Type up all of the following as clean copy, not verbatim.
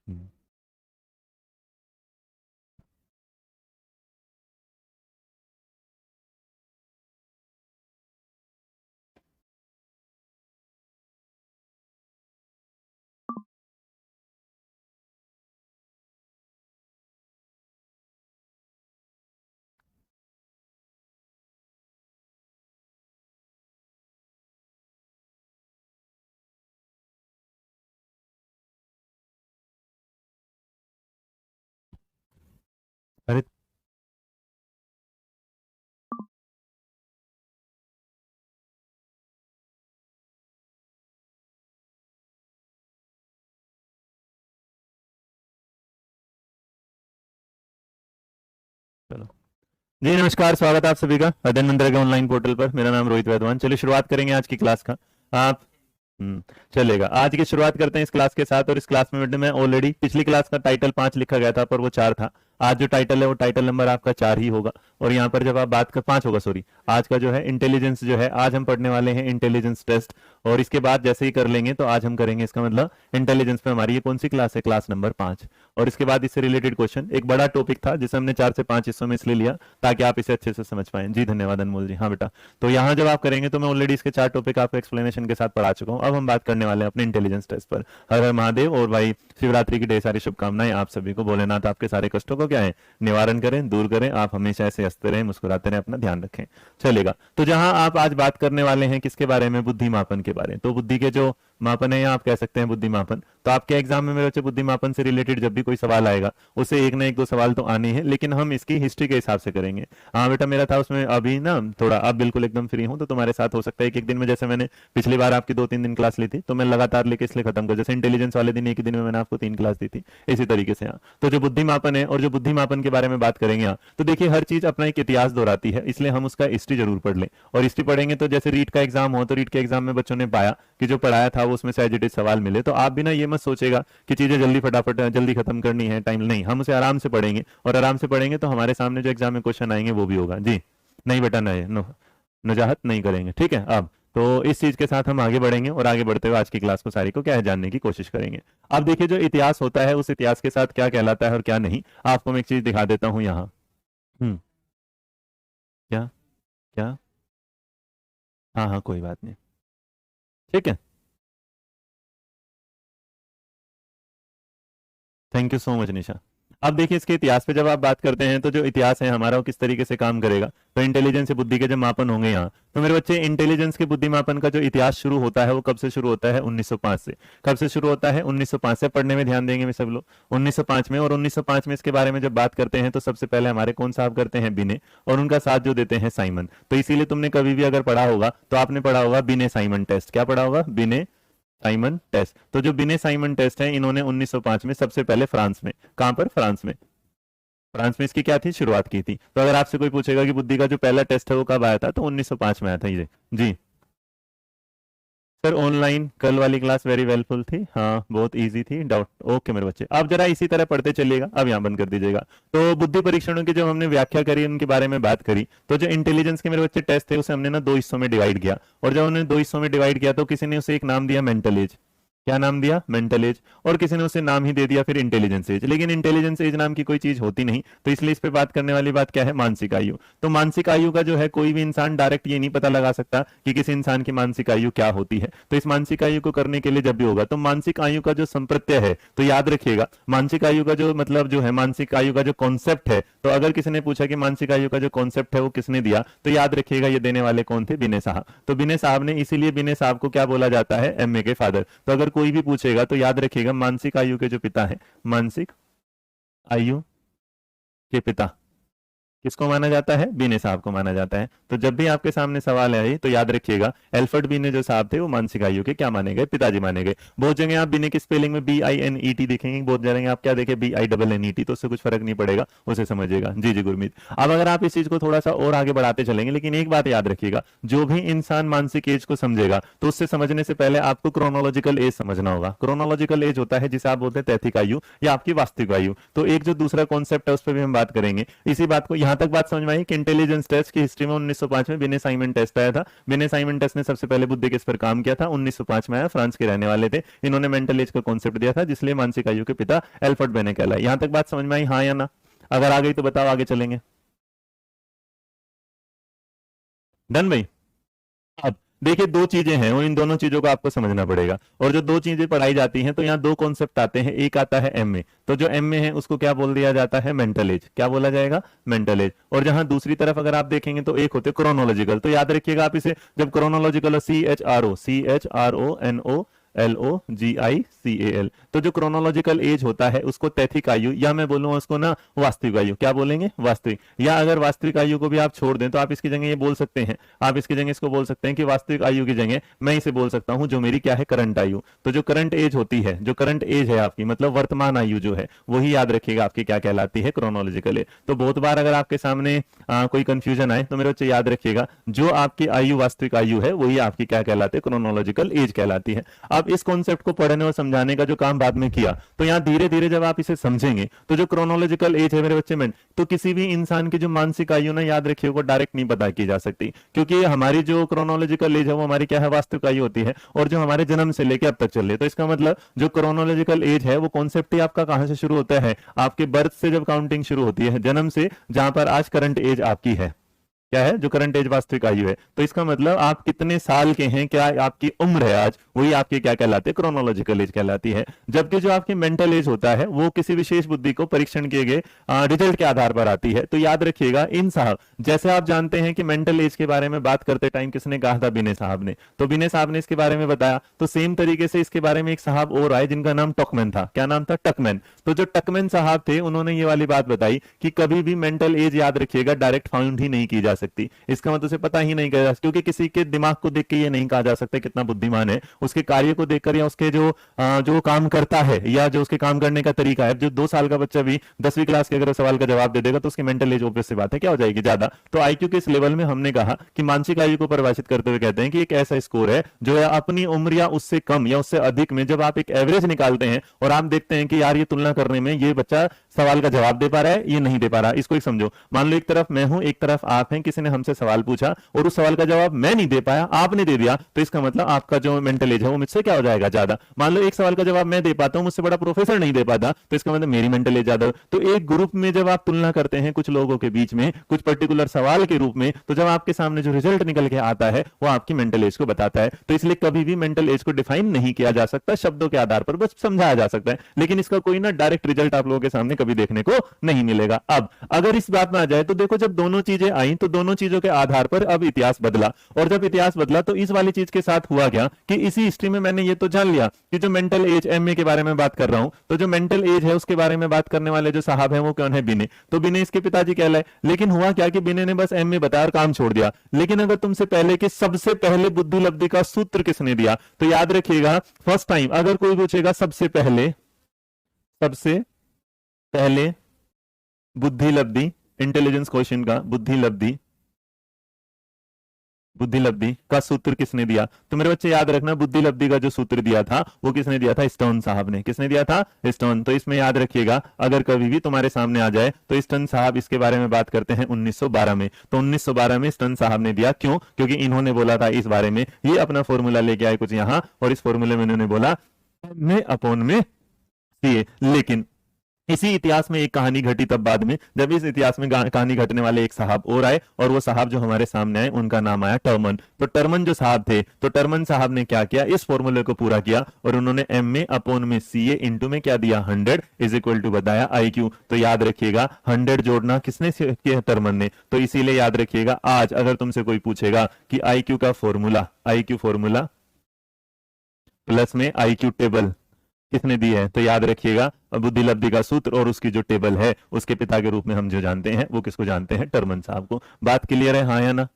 हम्म। अरे चलो। जी नमस्कार, स्वागत है आप सभी का अध्ययन मंत्र के ऑनलाइन पोर्टल पर। मेरा नाम रोहित वैद्वान। चलिए शुरुआत करेंगे आज की क्लास का। आप चलेगा। आज की शुरुआत करते हैं इस क्लास के साथ। और इस क्लास में मैं ऑलरेडी पिछली क्लास का टाइटल 5 लिखा गया था पर वो 4 था। आज जो टाइटल है वो टाइटल नंबर आपका 4 ही होगा। और यहाँ पर जब आप बात कर 5 होगा, सॉरी। आज का जो है इंटेलिजेंस जो है, आज हम पढ़ने वाले हैं इंटेलिजेंस टेस्ट। और इसके बाद जैसे ही कर लेंगे तो आज हम करेंगे इसका मतलब इंटेलिजेंस पे हमारी ये कौन सी क्लास है, क्लास नंबर 5। और इसके बाद इससे रिलेटेड क्वेश्चन, एक बड़ा टॉपिक था जिसे हमने 4 से 5 हिस्सों में इसलिए लिया ताकि आप इसे अच्छे से समझ पाएं। जी धन्यवाद अनमोल जी। हाँ बेटा, तो यहाँ जब आप करेंगे तो मैं ऑलरेडी इसके 4 टॉपिक आपको एक्सप्लेनेशन के साथ पढ़ा चुका हूँ। अब हम बात करने वाले हैं अपने इंटेलिजेंस टेस्ट पर। हर हर महादेव। और भाई शिवरात्रि की ढेर सारी शुभकामनाएं आप सभी को। भोलेनाथ आपके सारे कष्टों को क्या है, निवारण करें, दूर करें। आप हमेशा ऐसे हंसते रहें, मुस्कुराते रहें, अपना ध्यान रखें। चलेगा। तो जहां आप आज बात करने वाले हैं किसके बारे में, बुद्धि मापन के बारे में। तो बुद्धि के जो मापन है या आप कह सकते हैं बुद्धि मापन। तो आपके एग्जाम में मेरे बच्चे बुद्धि मापन से रिलेटेड जब भी कोई सवाल आएगा उसे एक ना एक दो सवाल तो आने हैं, लेकिन हम इसकी हिस्ट्री के हिसाब से करेंगे। हाँ बेटा, मेरा था उसमें अभी ना थोड़ा, अब बिल्कुल एकदम फ्री हूं तो तुम्हारे साथ हो सकता है एक एक दिन में, जैसे मैंने पिछली बार आपकी 2-3 दिन क्लास ली थी तो मैं लगातार लेके इसलिए खत्म कर, जैसे इंटेलिजेंस वाले दिन एक ही दिन में मैंने आपको 3 क्लास दी थी, इसी तरीके से। हाँ, तो जो बुद्धि मापन है और जो बुद्धि मापन के बारे में बात करेंगे, हाँ तो देखिए हर चीज अपना एक इतिहास दोहराती है, इसलिए हम उसका हिस्ट्री जरूर पढ़ लें। और हिस्ट्री पढ़ेंगे तो जैसे रीट का एग्जाम हो तो रीट के एग्जाम में बच्चों ने पाया कि जो पढ़ाया था वो उसमें से एज इट इज सवाल मिले, तो आप भी ना ये मत सोचेगा कि चीजें जल्दी फटाफट जल्दी खत्म करनी है, टाइम नहीं, हम उसे आराम से पढ़ेंगे। और आराम से पढ़ेंगे तो हमारे सामने जो एग्जाम में क्वेश्चन आएंगे वो भी होगा। जी नहीं बेटा, नहीं नो, नजाहत नहीं करेंगे, ठीक है। अब तो इस चीज के साथ हम आगे बढ़ेंगे और आगे बढ़ते हुए आज की क्लास को सारी को क्या है जानने की कोशिश करेंगे। अब देखिए जो इतिहास होता है उस इतिहास के साथ क्या कहलाता है और क्या नहीं, आपको मैं एक चीज दिखा देता हूँ यहाँ। हम्म। क्या क्या हाँ हाँ, कोई बात नहीं, ठीक है। थैंक यू सो मच निशा। अब देखिए इसके इतिहास पे जब आप बात करते हैं तो जो इतिहास है हमारा वो किस तरीके से काम करेगा, तो इंटेलिजेंस से बुद्धि के जो मापन होंगे यहाँ, तो मेरे बच्चे इंटेलिजेंस के बुद्धि मापन का जो इतिहास शुरू होता है वो कब से शुरू होता है, 1905 से। कब से शुरू होता है, 1905 से। पढ़ने में ध्यान देंगे मैं सब लोग, 1905 में। और 1905 में इसके बारे में जब बात करते हैं तो सबसे पहले हमारे कौन साहब करते हैं, बिने। और उनका साथ जो देते हैं साइमन। तो इसीलिए तुमने कभी भी अगर पढ़ा होगा तो आपने पढ़ा होगा बिने साइमन टेस्ट। क्या पढ़ा होगा, बिने साइमन टेस्ट। तो जो बिने साइमन टेस्ट है इन्होंने 1905 में सबसे पहले फ्रांस में, कहां पर, फ्रांस में, फ्रांस में इसकी क्या थी, शुरुआत की थी। तो अगर आपसे कोई पूछेगा कि बुद्धि का जो पहला टेस्ट है वो कब आया था, तो 1905 में आया था ये। जी सर, ऑनलाइन कल वाली क्लास वेरी वेलफुल थी, हाँ बहुत इजी थी, डाउट ओके मेरे बच्चे। अब जरा इसी तरह पढ़ते चलिएगा, अब यहाँ बंद कर दीजिएगा। तो बुद्धि परीक्षणों की जब हमने व्याख्या करी, उनके बारे में बात करी, तो जो इंटेलिजेंस के मेरे बच्चे टेस्ट थे उसे हमने ना 2 हिस्सों में डिवाइड किया। और जब हमने 2 हिस्सों में डिवाइड किया तो किसी ने उसे एक नाम दिया मेंटल एज। क्या नाम दिया, मेंटल एज। और किसी ने उसे नाम ही दे दिया फिर इंटेलिजेंस एज। लेकिन इंटेलिजेंस एज नाम की कोई चीज होती नहीं, तो इसलिए इस पे बात करने वाली बात क्या है, मानसिक आयु। तो मानसिक आयु का जो है कोई भी इंसान डायरेक्ट ये नहीं पता लगा सकता कि किसी इंसान की मानसिक आयु क्या होती है। तो इस मानसिक आयु को करने के लिए जब भी होगा तो मानसिक आयु का जो संप्रत्यय है, तो याद रखिएगा मानसिक आयु का जो मतलब जो है, मानसिक आयु का जो कॉन्सेप्ट है, तो अगर किसी ने पूछा कि मानसिक आयु का जो कॉन्सेप्ट है वो किसने दिया, तो याद रखिएगा ये देने वाले कौन थे, बिने साहब। तो बिने साहब ने, इसीलिए बिने साहब को क्या बोला जाता है, एमए के फादर। तो अगर कोई भी पूछेगा तो याद रखिएगा मानसिक आयु के जो पिता है, मानसिक आयु के पिता किसको माना जाता है, बीने साहब को माना जाता है। तो जब भी आपके सामने सवाल आए तो याद रखिएगा एल्फर्ड बीने जो साहब थे वो मानसिक आयु के क्या माने गए, पिताजी माने गए। बहुत जगह आप बीने की स्पेलिंग में BINET देखेंगे, बहुत जगह आप क्या देखें, BINNET, तो उससे कुछ फर्क नहीं पड़ेगा, उसे समझिएगा। जी जी गुरमीत। अब अगर आप इस चीज को थोड़ा सा और आगे बढ़ाते चलेंगे, लेकिन एक बात याद रखिएगा, जो भी इंसान मानसिक एज को समझेगा तो उससे समझने से पहले आपको क्रोनोलॉजिकल एज समझना होगा। क्रोनोलॉजिकल एज होता है जिसे आप बोलते हैं तैथिक आयु या आपकी वास्तविक आयु। तो एक जो दूसरा कॉन्सेप्ट है उस पर भी हम बात करेंगे। इसी बात को यहां तक बात समझ में आई कि इंटेलिजेंस टेस्ट की हिस्ट्री में 1905 में बिने साइमन टेस्ट आया था। बिने साइमन टेस्ट ने सबसे पहले बुद्धि के इस पर काम किया था, 1905 में आया, फ्रांस के रहने वाले थे। इन्होंने मेंटल एज का कॉन्सेप्ट दिया था, जिसलिए मानसिक आयु के पिता एल्फ्रेड बेने कहलाए। यहां तक बात समझ में आई, हाँ या ना? अगर आ गई तो बताओ, आगे चलेंगे। डन भाई। अब देखिए, दो चीजें हैं और इन दोनों चीजों को आपको समझना पड़ेगा। और जो दो चीजें पढ़ाई जाती हैं तो यहाँ दो कॉन्सेप्ट आते हैं। एक आता है एमए, तो जो एमए है उसको क्या बोल दिया जाता है? Mental as. क्या बोला जाएगा? Mental as. और जहां दूसरी तरफ अगर आप देखेंगे तो एक होते क्रोनोलॉजिकल। तो याद रखिएगा आप इसे, जब क्रोनोलॉजिकल, CHRONOLOGICAL, तो जो क्रोनोलॉजिकल एज होता है उसको तैथिक आयु, या मैं बोलूं उसको ना वास्तविक आयु, क्या बोलेंगे? वास्तविक। या अगर वास्तविक आयु को भी आप छोड़ दें तो आप इसकी जगह ये बोल सकते हैं, आप इसकी जगह इसको बोल सकते हैं कि वास्तविक आयु की जगह मैं इसे बोल सकता हूं जो मेरी क्या है? करंट आयु। तो जो करंट एज होती है, जो करंट एज है आपकी, मतलब वर्तमान आयु जो है, वही याद रखिएगा आपकी क्या कहलाती है? Chronological age. तो बहुत बार अगर आपके सामने कोई कंफ्यूजन आए तो मेरे बच्चे याद रखिएगा, जो आपकी आयु वास्तविक आयु है वही आपकी क्या कहलाती है? क्रोनोलॉजिकल एज कहलाती है। अब इस कॉन्सेप्ट को पढ़ने और समझाने का जो काम बाद में किया, तो यहाँ धीरे धीरे जब आप इसे समझेंगे तो जो क्रोनोलॉजिकल एज है मेरे बच्चे में, तो किसी भी इंसान की जो मानसिक आयु ना, याद रखिए, वो डायरेक्ट नहीं पता की जा सकती, क्योंकि हमारी जो क्रोनोलॉजिकल एज है वो हमारी क्या है? वास्तविक आयु होती है, और जो हमारे जन्म से लेकर अब तक चल रही है। तो इसका मतलब जो क्रोनोलॉजिकल एज है वो कॉन्सेप्ट ही आपका कहां से शुरू होता है? आपके बर्थ से जब काउंटिंग शुरू होती है, जन्म से, जहां पर आज करंट एज आपकी है, क्या है? जो करंट एज वास्तविक आयु है। तो इसका मतलब आप कितने साल के हैं, क्या आपकी उम्र है आज, वही आपकी क्या कहलाती है? क्रोनोलॉजिकल एज कहलाती है। जबकि जो आपकी मेंटल एज होता है वो किसी विशेष बुद्धि को परीक्षण किए गए रिजल्ट के आधार पर आती है। तो याद रखिएगा इन साहब, जैसे आप जानते हैं कि मेंटल एज के बारे में बात करते टाइम किसने कहा था? बिने साहब ने। तो बिने साहब ने इसके बारे में बताया, तो सेम तरीके से इसके बारे में एक साहब और आए जिनका नाम टकमैन था। क्या नाम था? टकमैन। तो जो टकमैन साहब थे उन्होंने ये वाली बात बताई कि कभी भी मेंटल एज, याद रखिएगा, डायरेक्ट फाउंड ही नहीं की जा सकती। इसका मतलब उसे पता ही नहीं करा, क्योंकि किसी के दिमाग को देख के ये नहीं कहा जा सकता कितना बुद्धिमान है, उसके कार्य को देखकर या उसके जो काम करता है या जो उसके काम करने का तरीका है। जो 2 साल का बच्चा भी 10वीं क्लास के अगर सवाल का जवाब दे देगा तो उसकी मेंटल एज ऑब्वियस सी बात है क्या हो जाएगी? ज्यादा। तो आईक्यू के इस लेवल में हमने कहा कि मानसिक आयु को परिभाषित करते हुए कहते हैं कि एक ऐसा स्कोर है जो है अपनी उम्र या उससे कम या उससे अधिक में, जब आप एक एवरेज निकालते हैं और आप देखते हैं कि यार ये तुलना करने में ये बच्चा सवाल का जवाब दे पा रहा है, ये नहीं दे पा रहा। इसको एक समझो, मान लो एक तरफ मैं हूं, एक तरफ आप हैं, किसी ने हमसे सवाल पूछा और उस सवाल का जवाब मैं नहीं दे पाया, आपने दे दिया, तो इसका मतलब आपका जो मेंटल एज है वो मुझसे क्या हो जाएगा? ज्यादा। मान लो एक सवाल का जवाब मैं दे पाता हूं, मुझसे बड़ा प्रोफेसर नहीं दे पाता, तो इसका मतलब मेरी मेंटल एज ज्यादा। तो एक ग्रुप में जब आप तुलना करते हैं कुछ लोगों के बीच में कुछ पर्टिकुलर सवाल के रूप में, तो जब आपके सामने जो रिजल्ट निकल के आता है वो आपकी मेंटल एज को बताता है। तो इसलिए कभी भी मेंटल एज को डिफाइन नहीं किया जा सकता, शब्दों के आधार पर बस समझाया जा सकता है, लेकिन इसका कोई ना डायरेक्ट रिजल्ट आप लोगों के सामने कभी देखने को नहीं मिलेगा। अब अगर इस बात में आ जाए तो देखो, जब दोनों चीजें आई तो दोनों चीजों के आधार पर अब इतिहास बदला, और जब इतिहास बदला तो इस वाली चीज के साथ हुआ क्या कि इसी हिस्ट्री में मैंने ये तो जान लिया कि जो मेंटल एज, एमए के बारे में बात कर रहा हूं, तो जो मेंटल एज है उसके बारे में बात करने वाले जो साहब हैं वो कौन है? बिने। तो बिने इसके पिताजी कहलाए। लेकिन हुआ क्या कि बिने ने बस एमए बताया और काम छोड़ दिया। लेकिन अगर तुमसे पहले कि सबसे पहले बुद्धि लब्धि का सूत्र किसने दिया, तो याद रखिएगा फर्स्ट टाइम अगर कोई पूछेगा सबसे पहले बुद्धि लब्धि, इंटेलिजेंस क्वेश्चन का बुद्धि लब्धि का सूत्र किसने दिया, तो मेरे बच्चे याद रखना, बुद्धि लब्धि का जो सूत्र दिया था वो किसने दिया था? स्टर्न साहब ने। किसने दिया था? स्टर्न। तो इसमें याद रखिएगा, अगर कभी भी तुम्हारे सामने आ जाए तो स्टर्न साहब इसके बारे में बात करते हैं 1912 में। तो 1912 में स्टर्न साहब ने दिया। क्यों? क्योंकि इन्होंने बोला था इस बारे में, ये अपना फॉर्मूला लेके आए कुछ यहां, और इस फॉर्मूले में इन्होंने बोला में अपॉन में सी। लेकिन इसी इतिहास में एक कहानी घटी तब बाद में, जब इस इतिहास में कहानी घटने वाले एक साहब और आए, और वो साहब जो हमारे सामने आए उनका नाम आया टर्मन। तो टर्मन जो साहब थे, तो टर्मन साहब ने क्या किया? इस फॉर्मूले को पूरा किया और उन्होंने एम में अपॉन में सी ए इंटू में क्या दिया? 100 इज इक्वल टू बताया IQ। तो याद रखिएगा 100 जोड़ना किसने किया? टर्मन ने। तो इसीलिए याद रखिएगा, आज अगर तुमसे कोई पूछेगा कि IQ का फॉर्मूला प्लस में IQ टेबल किसने दी है, तो याद रखिएगा बुद्धि लब्धि का सूत्र और उसकी जो टेबल है उसके पिता के रूप में हम जो जानते हैं वो किसको जानते हैं? टर्मन साहब को। बात क्लियर है, हाँ या ना?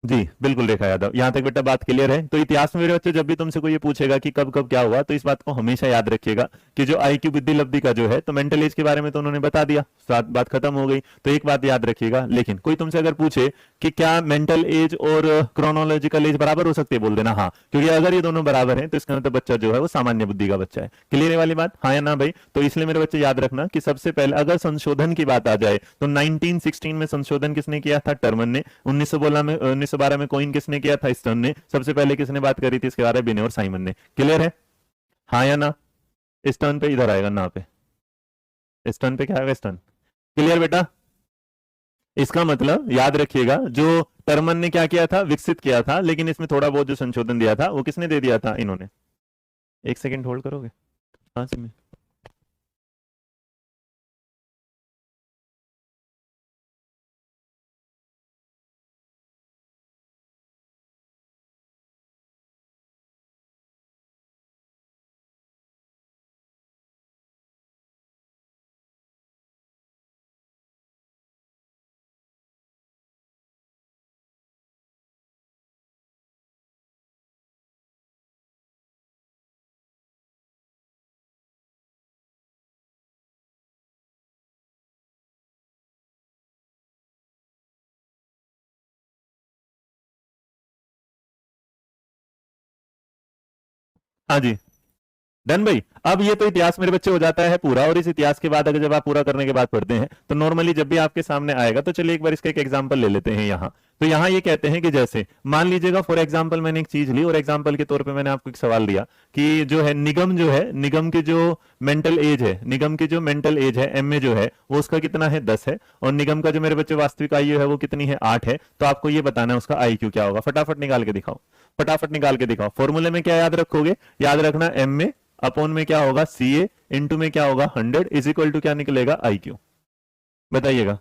जी बिल्कुल रेखा यादव, यहाँ तक बेटा बात क्लियर है। तो इतिहास में मेरे बच्चे जब भी तुमसे कोई ये पूछेगा कि कब कब क्या हुआ, तो इस बात को हमेशा याद रखिएगा कि जो आईक्यू बुद्धि लब्धि का जो है, तो मेंटल एज के बारे में तो उन्होंने बता दिया, बात खत्म हो गई। तो एक बात याद रखिएगा, लेकिन कोई तुमसे अगर पूछे कि क्या मेंटल एज और क्रोनोलॉजिकल एज बराबर हो सकती है, बोल देना हाँ, क्योंकि अगर ये दोनों बराबर हैं तो इसका मतलब बच्चा जो है वो सामान्य बुद्धि का बच्चा है। क्लियर है वाली बात, हाँ या ना भाई? तो इसलिए मेरे बच्चे याद रखना कि सबसे पहले अगर संशोधन की बात आ जाए तो 1916 में संशोधन किसने किया था? टर्मन ने। 1912 में कोइन किसने किया था? स्टर्न ने। सबसे पहले किसने बात करी थी इसके बारे में? बिने और साइमन ने। क्लियर है, हाँ या ना? स्टर्न पे इधर आएगा ना पे, स्टर्न पे क्या आएगा? स्टर्न। क्लियर बेटा? इसका मतलब याद रखिएगा, जो टर्मन ने क्या किया था? विकसित किया था, लेकिन इसमें थोड़ा बहुत जो संशोधन दिया था वो किसने दे दिया था? इन्होंने। एक सेकेंड होल्ड करोगे? हाँ से में। हाँ जी, डन भाई। अब ये तो इतिहास मेरे बच्चे हो जाता है पूरा, और इस इतिहास के बाद अगर जब आप पूरा करने के बाद पढ़ते हैं तो नॉर्मली जब भी आपके सामने आएगा, तो चलिए एक बार इसका एक एग्जांपल ले लेते हैं यहाँ। तो यहाँ ये कहते हैं कि जैसे मान लीजिएगा फॉर एग्जांपल मैंने एक चीज ली और एग्जांपल के तौर पे मैंने आपको एक सवाल दिया कि जो है निगम, जो है निगम की जो मेंटल एज है, निगम की जो मेंटल एज है एम ए जो है वो उसका कितना है? 10 है। और निगम का जो मेरे बच्चे वास्तविक आयु है वो कितनी है? 8 है। तो आपको ये बताना है उसका आई क्यू क्या होगा। फटाफट निकाल के दिखाओ, फटाफट निकाल के दिखाओ। फॉर्मूले में क्या याद रखोगे? याद रखना एम ए अपॉन में क्या होगा? सी ए, इंटू में क्या होगा? 100 इज इक्वल टू क्या निकलेगा? I Q. बताइएगा।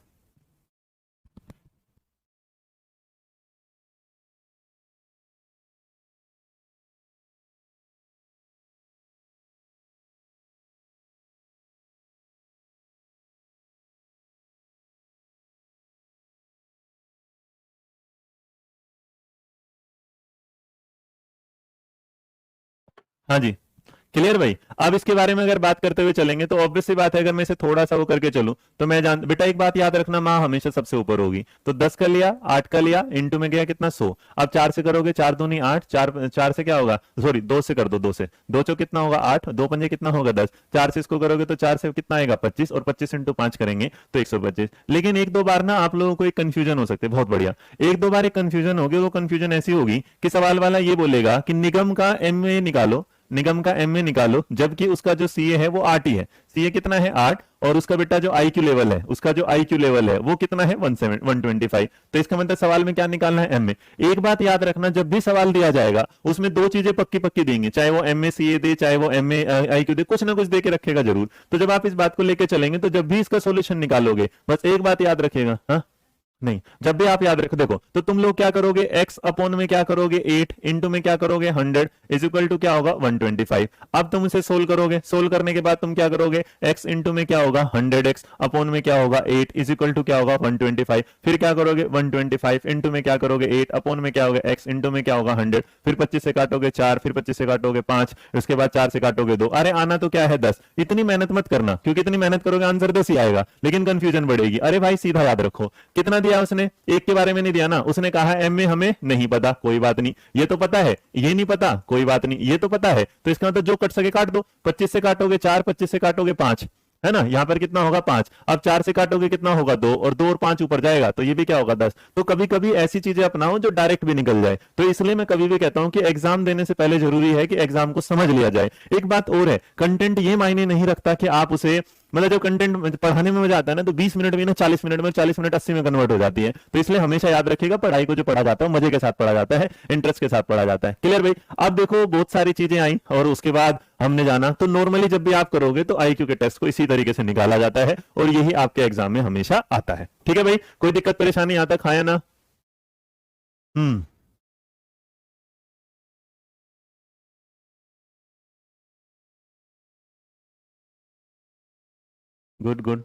हाँ जी, क्लियर भाई। अब इसके बारे में अगर बात करते हुए चलेंगे तो ऑब्वियस सी बात है, अगर मैं इसे थोड़ा सा वो करके चलूं तो मैं जान बेटा एक बात याद रखना, माँ हमेशा सबसे ऊपर होगी। तो 10 का लिया, 8 का लिया, इंटू में गया कितना? 100। अब 4 से करोगे, 4 दूनी 8, 4 4 से क्या होगा? सॉरी 2 से कर दो, 2 से, 2 चौ कितना होगा? 8, 2 पंजे कितना होगा? 10। 4 से इसको करोगे तो 4 से कितना आएगा? 25, और 25 इंटू 5 करेंगे तो 125। लेकिन एक दो बार ना आप लोगों को एक कंफ्यूजन हो सकती है, बहुत बढ़िया। एक दो बार एक कंफ्यूजन होगी, वो कंफ्यूजन ऐसी होगी कि सवाल वाला ये बोलेगा कि निगम का एम ए निकालो, निगम का एमए निकालो, जबकि उसका जो सीए है वो 8 ही है। सीए कितना है? 8। और उसका बेटा जो आईक्यू लेवल है, उसका जो आईक्यू लेवल है वो कितना है? 125। तो इसका मतलब सवाल में क्या निकालना है? एमए। एक बात याद रखना, जब भी सवाल दिया जाएगा उसमें दो चीजें पक्की पक्की देंगे, चाहे वो एमए सीए दे, चाहे वो एमए आईक्यू दे, कुछ ना कुछ दे के रखेगा जरूर। तो जब आप इस बात को लेके चलेंगे तो जब भी इसका सोल्यूशन निकालोगे, बस एक बात याद रखिएगा, हाँ नहीं, जब भी आप याद रखो, देखो तो तुम लोग क्या करोगे? x अपॉन में क्या करोगे? 8, इंटू में क्या करोगे? 100 इज इक्वल टू क्या होगा? 125। अब तुम इसे सोल्व करोगे, सोल्व करने के बाद तुम क्या करोगे? x इंटू में क्या होगा? 100x अपॉन में क्या होगा? 8 इज इक्वल टू क्या होगा? 125। फिर क्या करोगे? 125 इंटू में क्या करोगे? 8 अपॉन में क्या होगा? x इंटू में क्या होगा? 100। फिर 25 से काटोगे 4, फिर 25 से काटोगे 5, उसके बाद 4 से काटोगे 2। अरे आना तो क्या है? 10। इतनी मेहनत मत करना, क्योंकि इतनी मेहनत करोगे आंसर 10 ही आएगा, लेकिन कंफ्यूजन बढ़ेगी। अरे भाई सीधा याद रखो, कितना दिया उसने? एक के बारे में नहीं दिया ना, उसने कहा एम में हमें नहीं पता, कोई बात नहीं। ये तो पता है, ये नहीं पता, कोई बात नहीं। ये तो पता है, तो इसका मतलब जो कट सके काट दो। 25 से काटोगे 4, 25 से काटोगे 5, है ना? यहां पर कितना होगा? 5। अब 4 से काटोगे कितना होगा? 2, और 2 और 5 ऊपर जाएगा तो ये भी क्या होगा? 10। तो कभी कभी ऐसी चीजें अपनाओ जो डायरेक्ट भी निकल जाए। तो इसलिए मैं कभी भी कहता हूं कि एग्जाम देने से पहले जरूरी है कि एग्जाम को समझ लिया जाए। एक बात और है, कंटेंट ये मायने नहीं रखता कि आप उसे, मतलब जब कंटेंट पढ़ाने में मजा आता है ना, तो 20 मिनट में ना 40 मिनट में, 40 मिनट 80 में कन्वर्ट हो जाती है। तो इसलिए हमेशा याद रखिएगा, पढ़ाई को जो पढ़ा जाता है मजे के साथ पढ़ा जाता है, इंटरेस्ट के साथ पढ़ा जाता है। क्लियर भाई? अब देखो बहुत सारी चीजें आई और उसके बाद हमने जाना, तो नॉर्मली जब भी आप करोगे तो आईक्यू के टेस्ट को इसी तरीके से निकाला जाता है, और यही आपके एग्जाम में हमेशा आता है। ठीक है भाई, कोई दिक्कत परेशानी आता खाया ना? हम्म। Good good.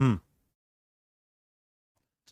हम्म।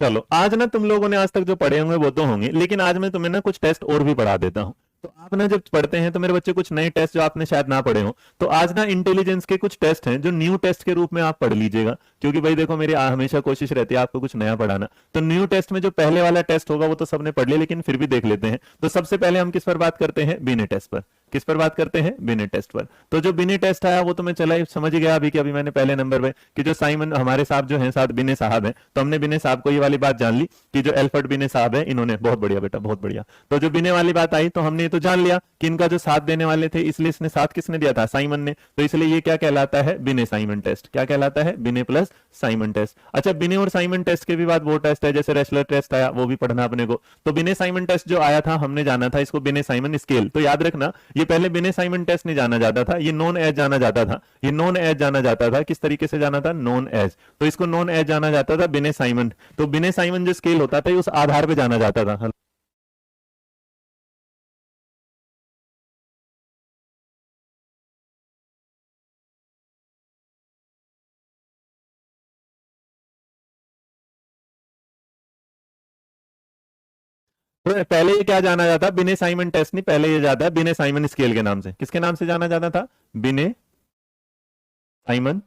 चलो आज ना तुम लोगों ने आज तक जो पढ़े होंगे वो तो होंगे, लेकिन आज मैं तुम्हें ना कुछ टेस्ट और भी पढ़ा देता हूँ। तो आप ना जब पढ़ते हैं तो मेरे बच्चे कुछ नए टेस्ट जो आपने शायद ना पढ़े हो, तो आज ना इंटेलिजेंस के कुछ टेस्ट हैं जो न्यू टेस्ट के रूप में आप पढ़ लीजिएगा। क्योंकि भाई देखो मेरी हमेशा कोशिश रहती है आपको कुछ नया पढ़ाना। तो न्यू टेस्ट में जो पहले वाला टेस्ट होगा वो तो सबने पढ़ लिया, लेकिन फिर भी देख लेते हैं। तो सबसे पहले हम किस पर बात करते हैं? बिने टेस्ट पर। किस पर बात करते हैं? बिने टेस्ट पर। तो जो बिने टेस्ट आया वो तो मैं चला समझ ही गया अभी कि अभी मैंने पहले नंबर पे कि जो साइमन हमारे साहब जो हैं साथ बिने साहब हैं, तो हमने बिने साहब को ये वाली बात जान ली कि जो एल्फर्ड बिने साहब है इन्होंने, बहुत बढ़िया बेटा बहुत बढ़िया। तो जो बिने वाली बात आई तो हमने ये तो जान लिया कि इनका जो साथ देने वाले थे, इसलिए इसने साथ किसने दिया था? साइमन ने। तो इसलिए ये क्या कहलाता है? बिने साइमन टेस्ट। क्या कहलाता है? बिने प्लस साइमन टेस्ट। अच्छा, बिने और साइमन टेस्ट के भी बाद वो टेस्ट है जैसे रेसलर टेस्ट आया, वो भी पढ़ना अपने को। तो बिने साइमन टेस्ट जो आया था हमने जाना था इसको बिने साइमन स्केल। तो याद रखना ये पहले बिने साइमन टेस्ट नहीं जाना जाता था, ये नॉन एज जाना जाता था। ये नॉन एज जाना जाता था। किस तरीके से जाना था? Nonage. तो इसको नॉन एज जाना जाता था बिने साइमन। तो बिने साइमन जो स्केल होता था उस आधार पे जाना जाता था। तो पहले ये क्या जाना जाता? बिने साइमन टेस्ट नहीं, पहले ये जाता है बिने साइमन स्केल के नाम से। किसके नाम से जाना जाता था? बिने साइमन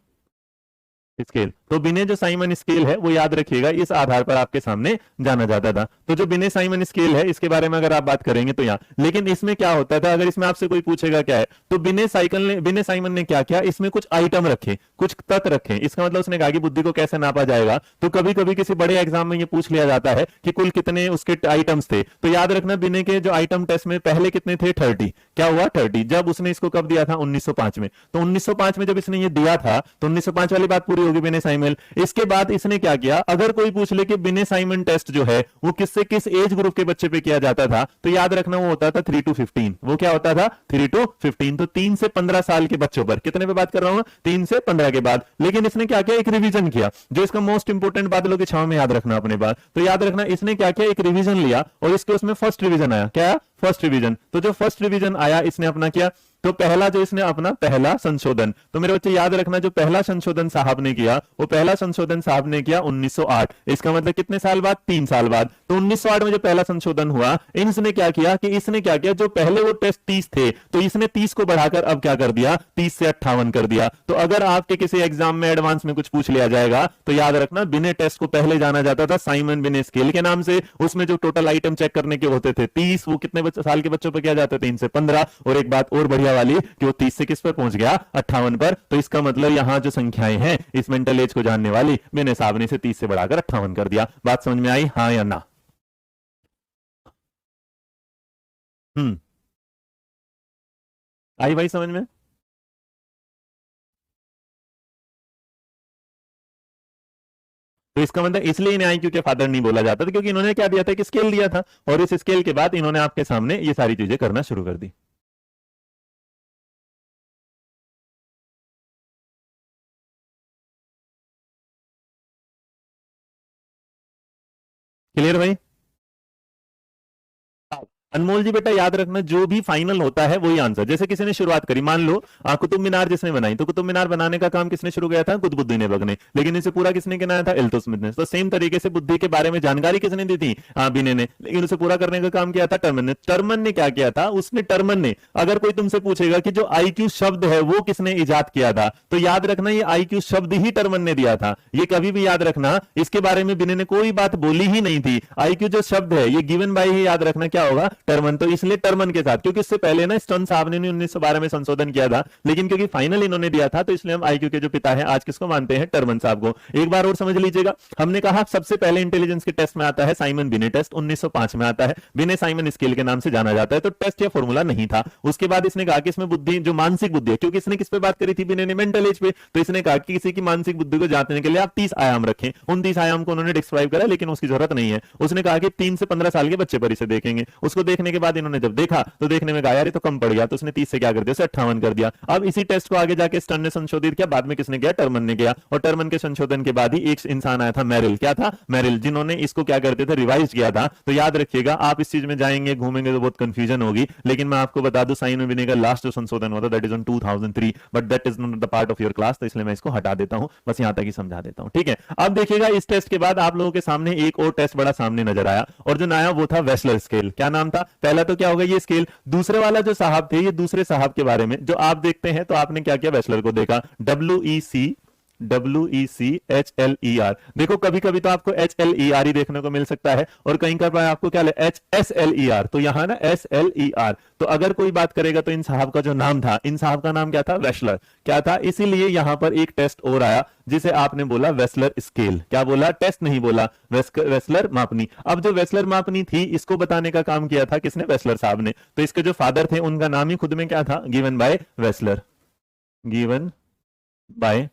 स्केल। तो बिने जो साइमन स्केल है वो याद रखिएगा इस आधार पर आपके सामने जाना जाता था। तो जो बिने साइमन स्केल है इसके बारे में अगर आप बात करेंगे तो यहाँ, लेकिन इसमें क्या होता था, अगर इसमें आपसे कोई पूछेगा क्या है, तो बिने साइमन ने क्या किया, इसमें कुछ आइटम रखे, कुछ तक रखे। इसका मतलब उसने कहा कि बुद्धि को कैसे नापा जाएगा। तो कभी कभी किसी बड़े एग्जाम में ये पूछ लिया जाता है कि कुल कितने उसके आइटम्स थे। तो याद रखना बिने के जो आइटम टेस्ट में पहले कितने थे? 30। क्या हुआ? 30। जब उसने इसको कब दिया था? 1905 में। तो 1905 में जब इसने ये दिया था तो 1905 वाली बात पूरी होगी बिने साइमन। इसके बाद इसने क्या किया, अगर कोई पूछ ले कि बिने साइमन टेस्ट जो है वो किससे किस एज ग्रुप के बच्चे पे किया जाता था, तो याद रखना वो होता था 3 to 15। वो क्या होता था? 3 to 15। तो 3 से 15 साल के बच्चों पर। कितने पे बात कर रहा हूं? 3 से 15 के बाद। लेकिन इसने क्या किया? एक रिवीजन किया। जो इसका मोस्ट इंपोर्टेंट बात लोग की छाव में याद रखना अपने बात। तो याद रखना इसने क्या किया? एक रिवीजन लिया और इसके उसमें फर्स्ट रिवीजन आया। क्या? First revision. तो जो फर्स्ट रिवीजन आया इसने अपना किया, तो पहला जो इसने अपना पहला संशोधन, तो मेरे बच्चे याद रखना जो पहला संशोधन साहब ने किया वो पहला संशोधन साहब ने किया 1908। इसका मतलब कितने साल बाद? 3 साल बाद। तो 1908 में जो पहला संशोधन हुआ, इसने क्या किया कि इसने क्या किया, जो पहले वो टेस्ट 30 थे तो इसने 30 को बढ़ाकर अब क्या कर दिया? 30 से 58 कर दिया। तो अगर आपके किसी एग्जाम में एडवांस में कुछ पूछ लिया जाएगा तो याद रखना बिने टेस्ट को पहले जाना जाता था साइमन बिने स्केल के नाम से। उसमें जो टोटल आइटम चेक करने के होते थे 30, वो कितने साल के बच्चों पर किया जाता था? 3 से 15। और एक बात और बढ़िया वाली कि वो 30 से किस पर पहुंच गया? 58 पर। तो इसका मतलब यहां जो संख्याएं हैं इस मेंटल एज को जानने वाली, मैंने साहब ने इसे 30 से बढ़ाकर 58 कर दिया। बात समझ में आई? हाँ या ना? हम्म। आई भाई समझ में? तो इसका मतलब इसलिए इन्हें आई क्योंकि फादर नहीं बोला जाता था, क्योंकि इन्होंने क्या दिया था? कि स्केल दिया था। और इस स्केल के बाद इन्होंने आपके सामने ये सारी चीजें करना शुरू कर दी। क्लियर भाई? अनमोल जी बेटा याद रखना जो भी फाइनल होता है वही आंसर। जैसे किसी ने शुरुआत करी, मान लो कुतुब मीनार जिसने बनाई, तो कुतुब मीनार बनाने का काम किसने शुरू किया था? कुतुबुद्दीन ऐबक ने। लेकिन इसे पूरा किसने बनाया था? इल्तुतमिश ने। तो सेम तरीके से बुद्धि के बारे में जानकारी किसने दी थी? बिने ने। लेकिन उसे पूरा करने का काम किया था टर्मन ने। टर्मन ने क्या किया था? उसने टर्मन ने, अगर कोई तुमसे पूछेगा कि जो आईक्यू शब्द है वो किसने इजाद किया था, तो याद रखना ये आईक्यू शब्द ही टर्मन ने दिया था। ये कभी भी याद रखना, इसके बारे में बिने ने कोई बात बोली ही नहीं थी। आईक्यू जो शब्द है ये गिवन बाय ही याद रखना क्या होगा? टर्मन। तो इसलिए टर्मन के साथ, क्योंकि इससे पहले ना स्टर्न साहब ने 1912 में संशोधन किया था, लेकिन क्योंकि फाइनल इन्होंने दिया था तो इसलिए हम आईक्यू के जो पिता हैं आज किसको मानते हैं? टर्मन साहब को। एक बार और समझ लीजिएगा, हमने कहा सबसे पहले इंटेलिजेंस के टेस्ट में आता है साइमन बिने टेस्ट, 1905 में आता है। बिने साइमन स्केल के नाम से जाना जाता है। तो टेस्ट या फॉर्मूला नहीं था। उसके बाद इसने कहा कि इसमें बुद्धि जो मानसिक बुद्धि है, क्योंकि इसने किस पे बात करी थी? बिने ने मेंटल एज पे। तो इसने कहा कि किसी की मानसिक बुद्धि को जांचने के लिए आप 30 आयाम रखें। उन 30 आयाम को उन्होंने डिस्क्राइब करा, लेकिन उसकी जरूरत नहीं है। उसने कहा कि 3 से 15 साल के बच्चे पर इसे देखेंगे। उसको देखने के बाद इन्होंने जब देखा तो देखने में यार ये तो कम पड़ गया, तो उसने 30 से क्या कर दिया, उसे 58 कर दिया। अब इसी टेस्ट को आगे जाके स्टर्न ने संशोधित किया, बाद में किसने किया, टर्मन ने किया, और टर्मन के संशोधन के बाद ही एक इंसान आया था मेरिल, क्या था, मेरिल, जिन्होंने इसको क्या करते थे, रिवाइज किया था। तो याद रखिएगा, आप इस चीज में जाएंगे घूमेंगे तो बहुत कंफ्यूजन होगी, लेकिन मैं आपको बता दूं साइन और विनय का लास्ट जो संशोधन हुआ था that is on 2003, but that is not the part of your class, तो इसलिए मैं इसको हटा देता हूं, बस यहां तक ही समझा देता हूं, ठीक है। अब देखिएगा इस टेस्ट के बाद आप लोगों के सामने एक और टेस्ट बड़ा सामने नजर आया, और जो नया वो था वेस्लर स्केल। क्या नाम था, पहला तो क्या होगा ये स्केल, दूसरे वाला जो साहब थे, ये दूसरे साहब के बारे में जो आप देखते हैं, तो आपने क्या किया, वेस्लर को देखा, WECHLER। देखो कभी कभी तो आपको HLER ही देखने को मिल सकता है, और कहीं का आपको क्या HSLER, तो यहां ना SLER। तो अगर कोई बात करेगा तो इन साहब का जो नाम था, इन साहब का नाम क्या था, वेस्लर, क्या था, इसीलिए यहां पर एक टेस्ट और आया जिसे आपने बोला वेस्लर स्केल। क्या बोला, टेस्ट नहीं बोला, वेस्लर मापनी। अब जो वेस्लर मापनी थी इसको बताने का काम किया था किसने, वेस्लर साहब ने। तो इसके जो फादर थे उनका नाम ही खुद में क्या था, given by Wechsler, given by.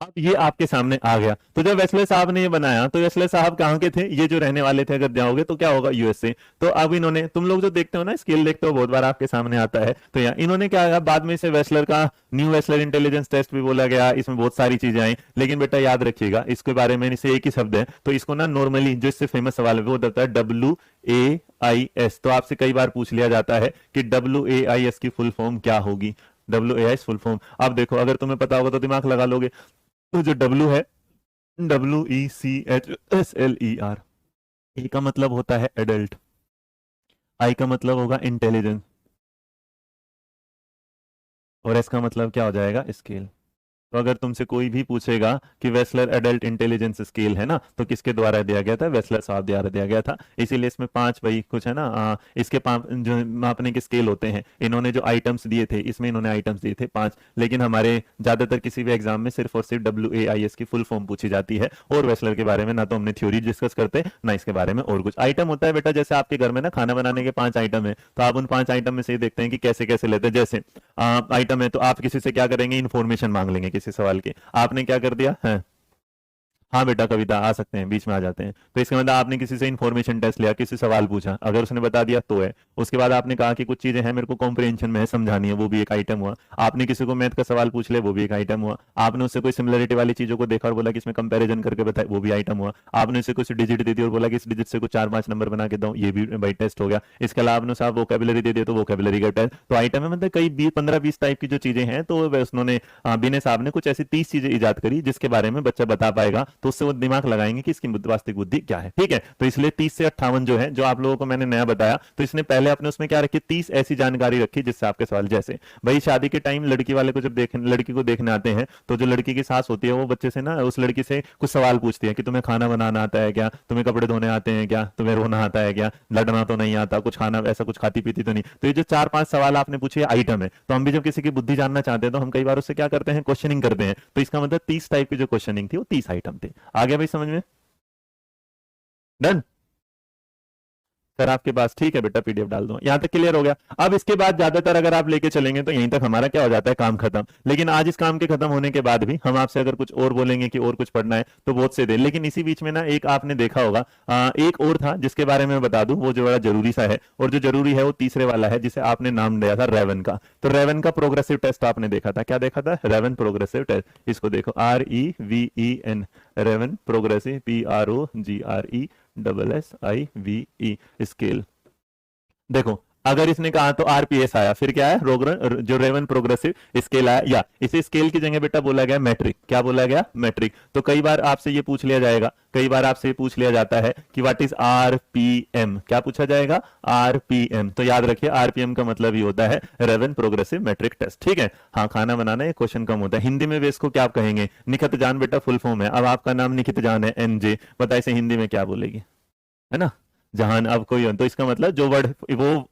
अब ये आपके सामने आ गया। तो जब वेस्ले साहब ने ये बनाया, तो वेस्ले साहब कहाँ के थे, ये जो रहने वाले थे, अगर जाओगे तो क्या होगा, यूएसए। तो अब इन्होंने, तुम लोग जो देखते हो ना स्केल देखते हो, बहुत बार आपके सामने आता है, तो यहाँ इन्होंने क्या किया, बाद में इसे वेस्लर का न्यू वेस्लर इंटेलिजेंस टेस्ट भी बोला गया, इसमें बहुत सारी चीजें आई, लेकिन बेटा याद रखिएगा इसके बारे में इसे एक ही शब्द है, तो इसको ना नॉर्मली जो इससे फेमस सवाल है वो होता है WAIS। तो आपसे कई बार पूछ लिया जाता है कि WAIS की फुल फॉर्म क्या होगी, WAIS फुल फॉर्म। अब देखो अगर तुम्हें पता होगा तो दिमाग लगा लोगे। तो जो W है, WECHSLER, ए का मतलब होता है एडल्ट, आई का मतलब होगा इंटेलिजेंस, और एस का मतलब क्या हो जाएगा, स्केल। तो अगर तुमसे कोई भी पूछेगा कि वेस्लर एडल्ट इंटेलिजेंस स्केल है ना, तो किसके द्वारा दिया गया था, वेस्लर साहब द्वारा दिया गया था। इसीलिए इसमें 5 भाई कुछ है ना, इसके 5 जो मापने के स्केल होते हैं, इन्होंने जो आइटम्स दिए थे, इसमें इन्होंने आइटम्स दिए थे 5, लेकिन हमारे ज्यादातर किसी भी एग्जाम में सिर्फ और सिर्फ WAIS की फुल फॉर्म पूछी जाती है, और वेस्लर के बारे में ना तो हमने थ्योरी डिस्कस करते ना इसके बारे में और कुछ। आइटम होता है बेटा, जैसे आपके घर में ना खाना बनाने के 5 आइटम है, तो आप उन 5 आइटम में से देखते हैं कि कैसे कैसे लेते हैं। जैसे आइटम है तो आप किसी से क्या करेंगे, इन्फॉर्मेशन मांग लेंगे किसी सवाल की, आपने क्या कर दिया है, हाँ बेटा कविता आ सकते हैं, बीच में आ जाते हैं। तो इसका मतलब आपने किसी से इन्फॉर्मेशन टेस्ट लिया, किसी सवाल पूछा, अगर उसने बता दिया तो है। उसके बाद आपने कहा कि कुछ चीजें हैं मेरे को कॉम्प्रिहेंशन में है, समझानी है, वो भी एक आइटम हुआ। आपने किसी को मैथ का सवाल पूछ लिया, वो भी एक आइटम हुआ। आपने उससे कोई सिमिलरिटी वाली चीजों को देखा और बोला कि इसमें कंपेरिजन करके बताए, वो भी आइटम हुआ। आपने उससे कुछ डिजिट दे दी और बोला कि इस डिजिट से कुछ 4-5 नंबर बना के दो, ये भी भाई टेस्ट हो गया। इसके अलावा आपने साहब वोकेबुलरी दे दिया, तो वोकेबुलरी का टेस्ट। तो आइटम है मतलब कई 15-20 टाइप की जो चीजें हैं, तो उन्होंने बिने साहब ने कुछ ऐसी 30 चीजें इजाद करी जिसके बारे में बच्चा बता पाएगा, तो उससे वो दिमाग लगाएंगे कि इसकी वास्तविक बुद्धि क्या है, ठीक है। तो इसलिए 30 से 58 जो है, जो आप लोगों को मैंने नया बताया, तो इसने पहले अपने उसमें क्या रखी, 30 ऐसी जानकारी रखी जिससे आपके सवाल, जैसे भाई शादी के टाइम लड़की वाले को जब लड़की को देखने आते हैं, तो जो लड़की की सास होती है वो बच्चे से ना, उस लड़की से कुछ सवाल पूछती है कि तुम्हें खाना बनाना आता है क्या, तुम्हें कपड़े धोने आते हैं क्या, तुम्हें रोना आता है क्या, लड़ना तो नहीं आता, कुछ खाना ऐसा कुछ खाती पीती तो नहीं। तो ये जो 4-5 सवाल आपने पूछे आइटम है, तो हम भी जब किसी की बुद्धि जानना चाहते हैं तो हम कई बार उससे क्या करते हैं, क्वेश्चनिंग करते हैं। तो इसका मतलब 30 टाइप की जो क्वेश्चनिंग थी वो 30 आइटम थे। आ गया भाई समझ में, डन सर आपके पास, ठीक है बेटा पीडीएफ डाल दो, यहां तक क्लियर हो गया। अब इसके बाद ज्यादातर अगर आप लेके चलेंगे तो यहीं तक हमारा क्या हो जाता है, काम खत्म। लेकिन आज इस काम के खत्म होने के बाद भी हम आपसे अगर कुछ और बोलेंगे कि और कुछ पढ़ना है तो बहुत से दे, लेकिन इसी बीच में ना एक आपने देखा होगा एक और था जिसके बारे में बता दूं, वो जो बड़ा जरूरी सा है, और जो जरूरी है वो तीसरे वाला है जिसे आपने नाम दिया था रेवन का। तो रेवन का प्रोग्रेसिव टेस्ट आपने देखा था, क्या देखा था, रेवन प्रोग्रेसिव टेस्ट। इसको देखो REVEN, Raven progressive, PROGRESSIVE scale. देखो अगर इसने कहा तो आरपीएस आया, फिर क्या है, जो रेवन प्रोग्रेसिव स्केल आया, या इसे स्केल की जगह बेटा बोला गया मैट्रिक। क्या बोला गया, मैट्रिक। तो कई बार आपसे ये पूछ लिया जाएगा, कई बार आपसे ये पूछ लिया जाता है कि व्हाट इज आरपीएम, क्या पूछा जाएगा, आरपीएम। तो याद रखिए आरपीएम का मतलब ही होता है रेवन प्रोग्रेसिव मैट्रिक टेस्ट, ठीक है। हाँ खाना बनाना है, क्वेश्चन कम होता है। हिंदी में वे इसको क्या आप कहेंगे, निखत जान बेटा फुल फॉर्म है। अब आपका नाम निखित जान है, NJ, बता इसे हिंदी में क्या बोलेगी, है ना, जहान। अब कोई, तो इसका मतलब जो वर्ड वो,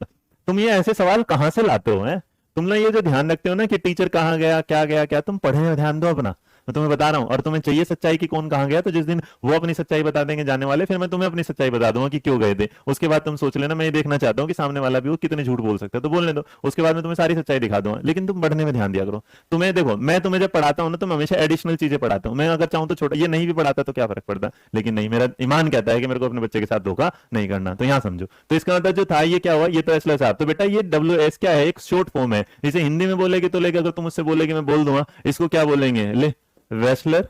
तुम ये ऐसे सवाल कहां से लाते हो, हैं तुम लोग ये जो ध्यान रखते हो ना कि टीचर कहाँ गया क्या गया क्या, तुम पढ़े हो, ध्यान दो अपना, मैं तुम्हें बता रहा हूं, और तुम्हें चाहिए सच्चाई की कौन कहां गया, तो जिस दिन वो अपनी सच्चाई बता देंगे जाने वाले, फिर मैं तुम्हें अपनी सच्चाई बता दूंगा कि क्यों गए थे। उसके बाद तुम सोच लेना मैं ये देखना चाहता हूँ कि सामने वाला भी वो कितने झूठ बोल सकता है, तो बोलने दो, उसके बाद मैं तुम्हें सारी सच्चाई दिखा दूंगा। लेकिन तुम पढ़ने में ध्यान दिया करो। तुम्हें देखो, मैं तुम्हें जब पढ़ाता हूँ ना तो मैं हमेशा एडिशनल चीजें पढ़ाता हूँ। मैं अगर चाहूँ तो छोटा ये नहीं भी पढ़ाता तो क्या फर्क पड़ता, लेकिन नहीं, मेरा ईमान कहता है कि मेरे को अपने बच्चे के साथ धोखा नहीं करना। तो यहाँ समझो, तो इसका मतलब जो था ये क्या हुआ, ये तो एसलर साहब। तो बेटा ये WS क्या है, एक शॉर्ट फॉर्म है। इसे हिंदी में बोलेगी तो लेके, अगर तुम मुझसे बोलेगी मैं बोल दूंगा, इसको क्या बोलेंगे, ले वेस्लर,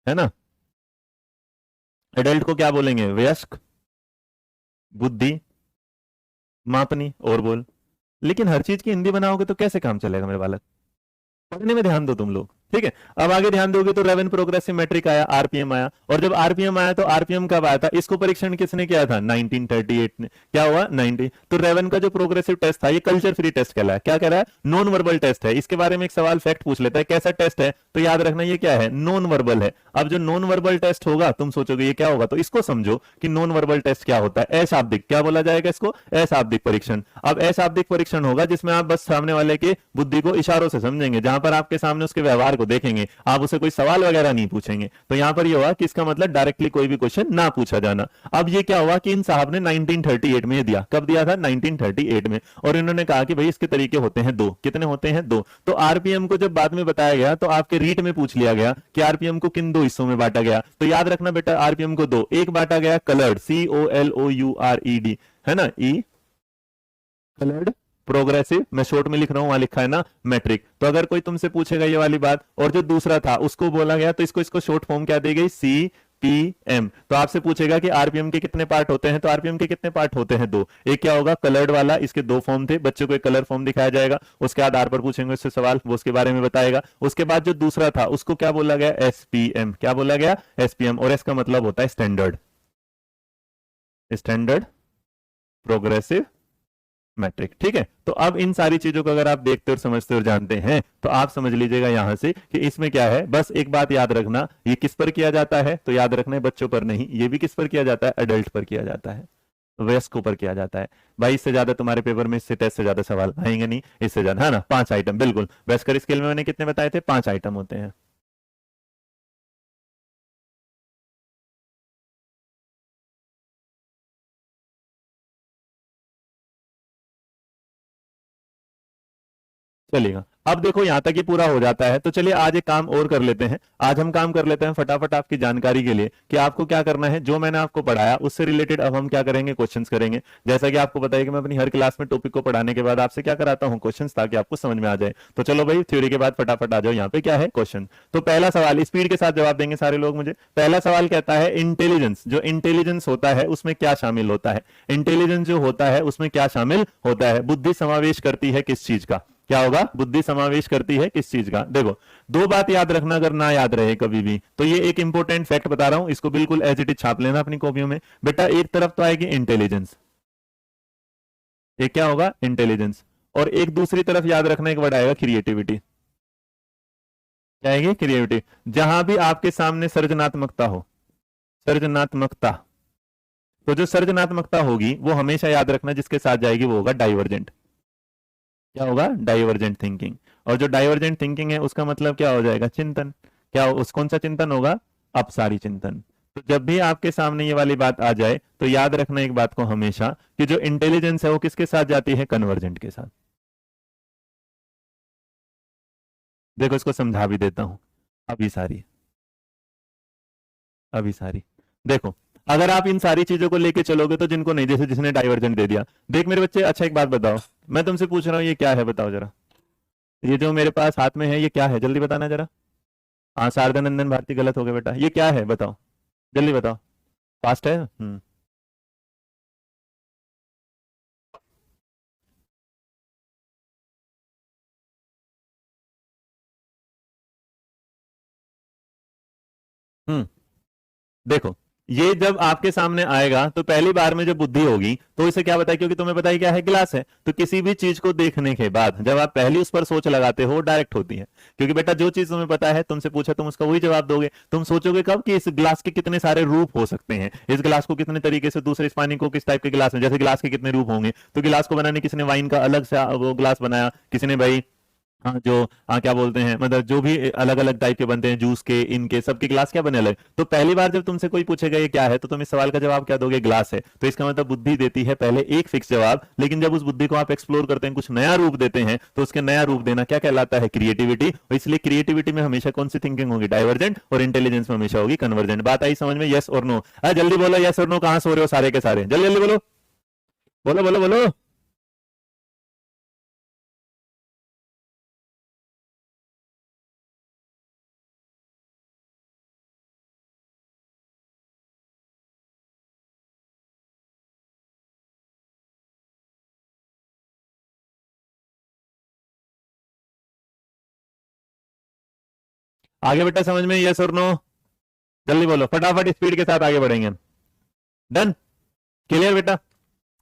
है ना। एडल्ट को क्या बोलेंगे, वयस्क, बुद्धि मापनी, और बोल। लेकिन हर चीज की हिंदी बनाओगे तो कैसे काम चलेगा मेरे बालक, पढ़ने में ध्यान दो तुम लोग, ठीक है। अब आगे ध्यान दोगे तो रेवन प्रोग्रेसिव मेट्रिक आया, आरपीएम आया, और जब आरपीएम आया तो आरपीएम कब आया था, इसको परीक्षण किसने किया था, 1938 ने। क्या हुआ, 90। तो रेवन का जो प्रोग्रेसिव टेस्ट था ये कल्चर फ्री टेस्ट कहलाया। क्या कह रहा है, नॉन वर्बल टेस्ट है। इसके बारे में एक सवाल फैक्ट पूछ लेता है, कैसा टेस्ट है, तो याद रखना ये क्या है, नॉन वर्बल है। अब जो नॉन वर्बल टेस्ट होगा तुम सोचोगे ये क्या होगा, तो इसको समझो कि नॉन वर्बल टेस्ट क्या होता है। अशाब्दिक, क्या बोला जाएगा इसको, अशाब्दिक परीक्षण। अब अशाब्दिक परीक्षण होगा जिसमें आप बस सामने वाले की बुद्धि को इशारों से समझेंगे, जहां पर आपके सामने उसके व्यवहार को देखेंगे, आप उसे कोई सवाल वगैरह नहीं पूछेंगे। तो यहां पर ये हुआ कि इसका मतलब डायरेक्टली कोई भी क्वेश्चन ना पूछा जाना। अब ये क्या हुआ कि इन साहब ने 1938 में दिया, कब दिया था, 1938 में, और इन्होंने कहा कि भाई इसके तरीके होते हैं दो। कितने होते हैं, दो। तो आरपीएम को जब बाद में बताया गया तो आपके रीट में पूछ लिया गया कि आरपीएम को किन दो हिस्सों में बांटा गया। तो याद रखना बेटा, आरपीएम को दो, एक बांटा गया कलर्ड, COLOURED, है ना, ई कलर्ड प्रोग्रेसिव, मैं शॉर्ट में लिख रहा हूं, वहां लिखा है ना मैट्रिक। तो अगर कोई तुमसे पूछेगा ये वाली बात, और जो दूसरा था उसको बोला गया, तो इसको शॉर्ट फॉर्म क्या दी गई, CPM। तो आपसे पूछेगा कि आरपीएम के कितने पार्ट होते हैं, तो आरपीएम के कितने पार्ट होते हैं, दो। एक क्या होगा, कलर्ड वाला, इसके दो फॉर्म थे, बच्चों को एक कलर फॉर्म दिखाया जाएगा, उसके आधार पर पूछेंगे उससे सवाल, वो उसके बारे में बताएगा। उसके बाद जो दूसरा था उसको क्या बोला गया, SPM। क्या बोला गया, SPM, और इसका मतलब होता है स्टैंडर्ड, स्टैंडर्ड प्रोग्रेसिव मैट्रिक, ठीक है। तो अब इन सारी चीजों को अगर आप देखते और समझते और जानते हैं तो आप समझ लीजिएगा यहां से कि इसमें क्या है। बस एक बात याद रखना, ये किस पर किया जाता है, तो याद रखना है बच्चों पर नहीं, ये भी किस पर किया जाता है, एडल्ट पर किया जाता है, वयस्कों पर किया जाता है। भाई इससे ज्यादा तुम्हारे पेपर में, इससे टेस्ट से ज्यादा सवाल आएंगे नहीं, इससे ज्यादा, है ना। 5 आइटम, बिल्कुल। वेस्कर स्केल में मैंने कितने बताए थे, 5 आइटम होते हैं। चलेगा। अब देखो यहां तक ये पूरा हो जाता है, तो चलिए आज एक काम और कर लेते हैं। आज हम काम कर लेते हैं फटाफट आपकी जानकारी के लिए कि आपको क्या करना है। जो मैंने आपको पढ़ाया उससे रिलेटेड अब हम क्या करेंगे, क्वेश्चंस करेंगे। जैसा कि आपको बताइए कि मैं अपनी हर क्लास में टॉपिक को पढ़ाने के बाद आपसे क्या कराता हूं, क्वेश्चंस, ताकि आपको समझ में आ जाए। तो चलो भाई, थ्योरी के बाद फटाफट आ जाओ, यहाँ पे क्या है क्वेश्चन। तो पहला सवाल स्पीड के साथ जवाब देंगे सारे लोग मुझे। पहला सवाल कहता है इंटेलिजेंस, जो इंटेलिजेंस होता है उसमें क्या शामिल होता है। इंटेलिजेंस जो होता है उसमें क्या शामिल होता है, बुद्धि समावेश करती है किस चीज का, क्या होगा, बुद्धि समावेश करती है किस चीज का। देखो दो बात याद रखना, अगर ना याद रहे कभी भी तो ये एक इंपॉर्टेंट फैक्ट बता रहा हूं, इसको बिल्कुल एज इट इज छाप लेना अपनी कॉपियों में। बेटा एक तरफ तो आएगी इंटेलिजेंस, एक क्या होगा, इंटेलिजेंस, और एक दूसरी तरफ याद रखना एक वर्ड आएगा क्रिएटिविटी। क्या आएगी, क्रिएटिविटी। जहां भी आपके सामने सृजनात्मकता हो, सृजनात्मकता, तो जो सृजनात्मकता होगी वो हमेशा याद रखना जिसके साथ जाएगी वो होगा डाइवर्जेंट। क्या होगा, डाइवर्जेंट थिंकिंग। और जो डाइवर्जेंट थिंकिंग है उसका मतलब क्या हो जाएगा, चिंतन। क्या उस कौन सा चिंतन होगा, अपसारी चिंतन। तो जब भी आपके सामने ये वाली बात आ जाए तो याद रखना एक बात को हमेशा कि जो इंटेलिजेंस है वो किसके साथ जाती है, कन्वर्जेंट के साथ। देखो इसको समझा भी देता हूं, अभी सारी, अभी सारी देखो। अगर आप इन सारी चीजों को लेके चलोगे तो जिनको नहीं, जैसे जिसने डाइवर्जेंट दे दिया, देख मेरे बच्चे, अच्छा एक बात बताओ, मैं तुमसे पूछ रहा हूँ ये क्या है, बताओ जरा। ये जो मेरे पास हाथ में है ये क्या है, जल्दी बताना जरा। हाँ शारदानंदन भारती गलत हो गया बेटा, ये क्या है बताओ, जल्दी बताओ। फास्ट है। हम्म देखो ये जब आपके सामने आएगा तो पहली बार में जो बुद्धि होगी तो इसे क्या बताए, क्योंकि तुम्हें पता ही क्या है, गिलास है। तो किसी भी चीज को देखने के बाद जब आप पहली उस पर सोच लगाते हो डायरेक्ट होती है, क्योंकि बेटा जो चीज तुम्हें पता है, तुमसे पूछा तुम उसका वही जवाब दोगे। तुम सोचोगे कब कि इस गिलास के कितने सारे रूप हो सकते हैं, इस गिलास को कितने तरीके से, दूसरे इस पानी को किस टाइप के गिलास में, जैसे गिलास के कितने रूप होंगे। तो गिलास को बनाने किसी ने वाइन का अलग से वो गिलास बनाया, किसी ने भाई हाँ जो क्या बोलते हैं, मतलब जो भी अलग अलग टाइप के बनते हैं, जूस के, इनके सबके ग्लास क्या बने अलग। तो पहली बार जब तुमसे कोई पूछेगा ये क्या है, तो तुम इस सवाल का जवाब क्या दोगे, ग्लास है। तो इसका मतलब बुद्धि देती है पहले एक फिक्स जवाब, लेकिन जब उस बुद्धि को आप एक्सप्लोर करते हैं, कुछ नया रूप देते हैं, तो उसके नया रूप देना क्या कहलाता है, क्रिएटिविटी। और इसलिए क्रिएटिविटी में हमेशा कौन सी थिंकिंग होगी, डाइवर्जेंट, और इंटेलिजेंस में हमेशा होगी कन्वर्जेंट। बात आई समझ में, यस और नो। जल्दी बोलो यस और नो, कहाँ सो रहे हो सारे के सारे, जल्दी जल्दी बोलो, बोलो बोलो बोलो। आगे बेटा समझ में, यस और नो, जल्दी बोलो फटाफट, स्पीड के साथ आगे बढ़ेंगे। डन, क्लियर बेटा,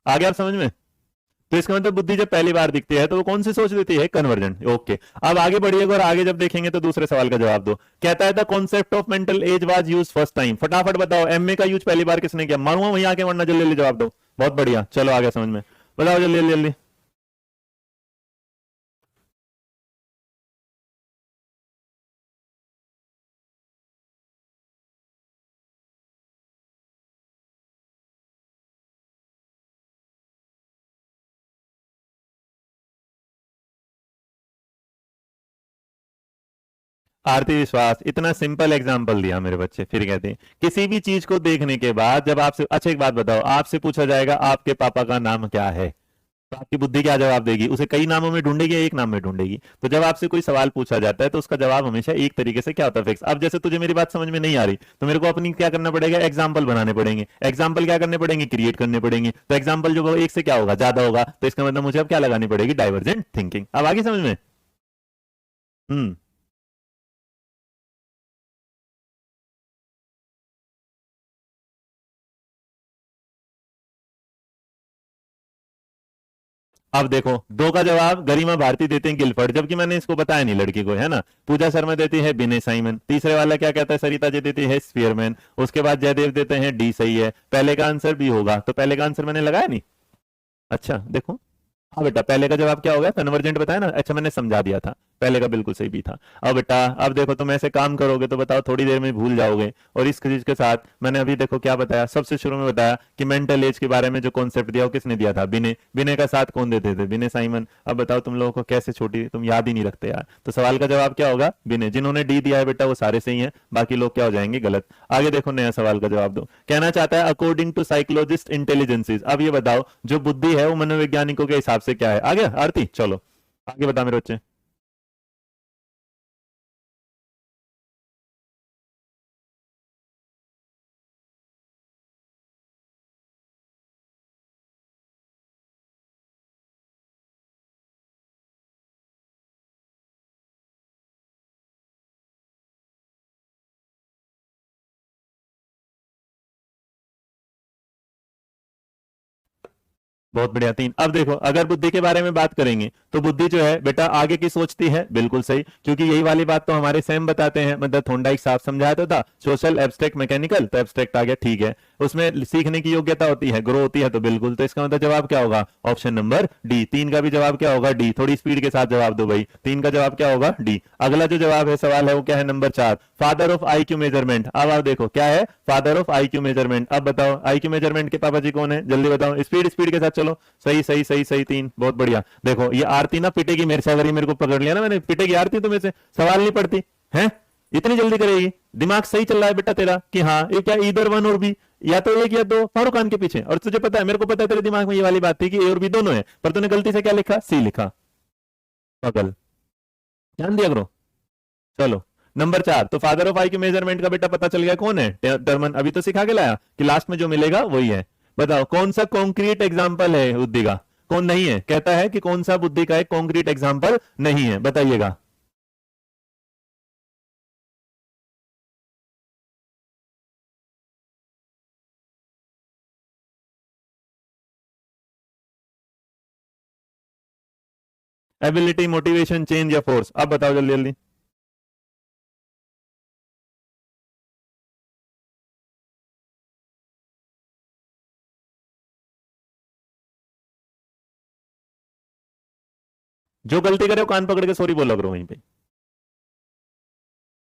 आ गया आप समझ में। तो इसका मतलब बुद्धि जब पहली बार दिखती है तो वो कौन सी सोच देती है, कन्वर्जेंट। ओके, अब आगे बढ़िएगा और आगे जब देखेंगे तो दूसरे सवाल का जवाब दो। कहता है the concept of mental as was use first time, फटाफट बताओ एमए का यूज पहली बार किसने किया, मारूंगा वहीं आके, वरना जल्दी जल्दी जवाब दो। बहुत बढ़िया, चलो आ गया समझ में, बताओ जल्दी जल्दी जल्दी। आरती विश्वास, इतना सिंपल एग्जाम्पल दिया मेरे बच्चे, फिर कहते हैं किसी भी चीज को देखने के बाद जब आपसे, अच्छा एक बात बताओ, आपसे पूछा जाएगा आपके पापा का नाम क्या है, तो आपकी बुद्धि क्या जवाब देगी, उसे कई नामों में ढूंढेगी या एक नाम में ढूंढेगी। तो जब आपसे कोई सवाल पूछा जाता है तो उसका जवाब हमेशा एक तरीके से क्या होता है, फिक्स। अब जैसे तुझे मेरी बात समझ में नहीं आ रही, तो मेरे को अपनी क्या करना पड़ेगा, एग्जाम्पल बनाने पड़ेंगे। एग्जाम्पल क्या करने पड़ेंगे, क्रिएट करने पड़ेंगे। तो एग्जाम्पल जो होगा एक से क्या होगा, ज्यादा होगा, तो इसका मतलब मुझे अब क्या लगानी पड़ेगी, डाइवर्जेंट थिंकिंग। अब आगे समझ में। हम्म। अब देखो, दो का जवाब गरिमा भारती देते हैं गिलफर्ड, जबकि मैंने इसको बताया नहीं लड़की को, है ना। पूजा शर्मा देती है बिने साइमन, तीसरे वाला क्या कहता है, सरिता जी देती है स्पीयरमैन, उसके बाद जयदेव देते हैं डी, सही है। पहले का आंसर बी होगा, तो पहले का आंसर मैंने लगाया नहीं। अच्छा देखो, हाँ बेटा, पहले का जवाब क्या हो गया, कन्वर्जेंट बताया ना, अच्छा मैंने समझा दिया था, पहले का बिल्कुल सही भी था। अब बेटा, अब देखो तुम ऐसे काम करोगे तो बताओ थोड़ी देर में भूल जाओगे। और इस चीज के साथ मैंने अभी देखो क्या बताया, सबसे शुरू में बताया कि मेंटल एज के बारे में जो कॉन्सेप्ट दिया वो किसने दिया था, बिने। बिने का साथ कौन देते थे, बिने साइमन। अब बताओ तुम लोगों को कैसे, छोटी तुम याद ही नहीं रखते यार। तो सवाल का जवाब क्या होगा, बिने। जिन्होंने डी दिया है बेटा वो सारे सही हैं, बाकी लोग क्या हो जाएंगे, गलत। आगे देखो, नया सवाल का जवाब दो। कहना चाहता है अकॉर्डिंग टू साइकोलॉजिस्ट इंटेलिजेंसीज। अब ये बताओ जो बुद्धि है वो मनोवैज्ञानिकों के हिसाब से क्या है, आ गया आरती, चलो आगे बता मेरे बच्चे। बहुत बढ़िया, तीन। अब देखो, अगर बुद्धि के बारे में बात करेंगे तो बुद्धि जो है बेटा आगे की सोचती है, बिल्कुल सही, क्योंकि यही वाली बात तो हमारे सेम बताते हैं, मतलब थोंडाइक साहब समझाया तो था, सोशल, एब्स्ट्रैक्ट, मैकेनिकल, तो एब्स्ट्रैक्ट आ गया, ठीक है। उसमें सीखने की योग्यता होती है, ग्रो होती है, तो बिल्कुल, तो इसका मतलब जवाब क्या होगा, ऑप्शन नंबर डी। तीन का भी जवाब क्या होगा, डी। थोड़ी स्पीड के साथ जवाब दो भाई, तीन का जवाब क्या होगा, डी। अगला जो जवाब है, सवाल है वो क्या है, नंबर चार, फादर ऑफ आईक्यू मेजरमेंट। अब आप देखो क्या है, फादर ऑफ आईक्यू मेजरमेंट। अब बताओ आईक्यू मेजरमेंट के पापा जी कौन है, जल्दी बताओ, स्पीड स्पीड के साथ चलो। सही सही सही सही, तीन, बहुत बढ़िया। देखो ये आरती ना पिटेगी मेरे से, अगर ये मेरे को पकड़ लिया ना मैंने, पिटेगी आरती तो मेरे से सवाल नहीं पढ़ती है, इतनी जल्दी करेगी। दिमाग सही चल रहा है बेटा तेरा, कि हाँ ये क्या, इधर वन और बी, या तो एक या दो, फारूक खान के पीछे। और तुझे पता है, मेरे को पता है तेरे दिमाग में ये वाली बात थी कि ए और बी दोनों है, पर तूने गलती से क्या लिखा, सी लिखा, पागल। ध्यान दिया करो। चलो, नंबर चार, तो फादर ऑफ आई के मेजरमेंट का बेटा पता चल गया कौन है, टर्मन। अभी तो सिखा के लाया कि लास्ट में जो मिलेगा वही है। बताओ कौन सा कॉन्क्रीट एग्जाम्पल है बुद्धि का, कौन नहीं है, कहता है कि कौन सा बुद्धि का एक कॉन्क्रीट एग्जाम्पल नहीं है, बताइएगा। एबिलिटी, मोटिवेशन, चेंज या फोर्स, अब बताओ जल्दी जल्दी। जो गलती करे वो कान पकड़ के सॉरी बोला करो वहीं पे।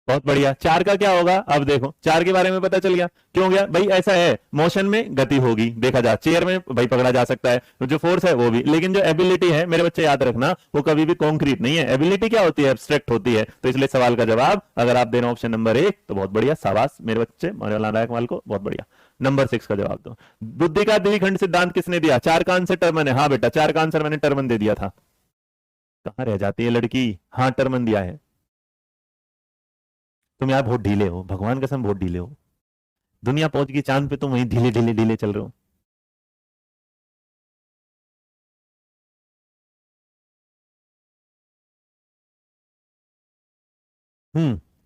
बहुत बढ़िया। चार का क्या होगा, अब देखो चार के बारे में पता चल गया। क्यों गया भाई, ऐसा है मोशन में गति होगी, देखा जा चेयर में भाई पकड़ा जा सकता है, तो जो फोर्स है वो भी, लेकिन जो एबिलिटी है मेरे बच्चे याद रखना वो कभी भी कॉन्क्रीट नहीं है। एबिलिटी क्या होती है, एब्स्ट्रैक्ट होती है। तो इसलिए सवाल का जवाब अगर आप दे रहे हो ऑप्शन नंबर 1 तो बहुत बढ़िया, शाबाश मेरे बच्चे, मौलाना इकबाल को बहुत बढ़िया। नंबर 6 का जवाब दो। बुद्धि का द्विखंड सिद्धांत किसने दिया, चार का आंसर टर्मन है। हाँ बेटा चार का आंसर मैंने टर्मन दे दिया था। कहां रह जाती है लड़की, हाँ टर्मन दिया है। तुम यार बहुत ढीले हो, भगवान कसम बहुत ढीले हो। दुनिया पहुंच गई चांद पे, तुम वहीं ढीले ढीले ढीले चल रहे हो।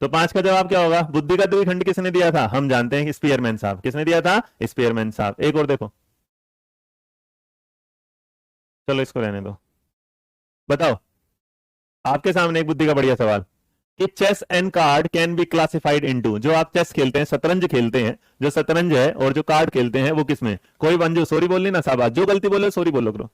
तो 5 का जवाब क्या होगा, बुद्धि का द्विखंड किसने दिया था, हम जानते हैं स्पीयरमैन साहब। किसने दिया था, स्पीयरमैन साहब। एक और देखो, चलो इसको रहने दो। बताओ, आपके सामने एक बुद्धि का बढ़िया सवाल कि chess and card can be classified into, जो आप चेस खेलते हैं, शतरंज खेलते हैं, जो शतरंज है और जो कार्ड खेलते हैं वो किसमें, कोई बंजो सॉरी बोल ली ना साहब, जो गलती बोले सॉरी बोलो करो।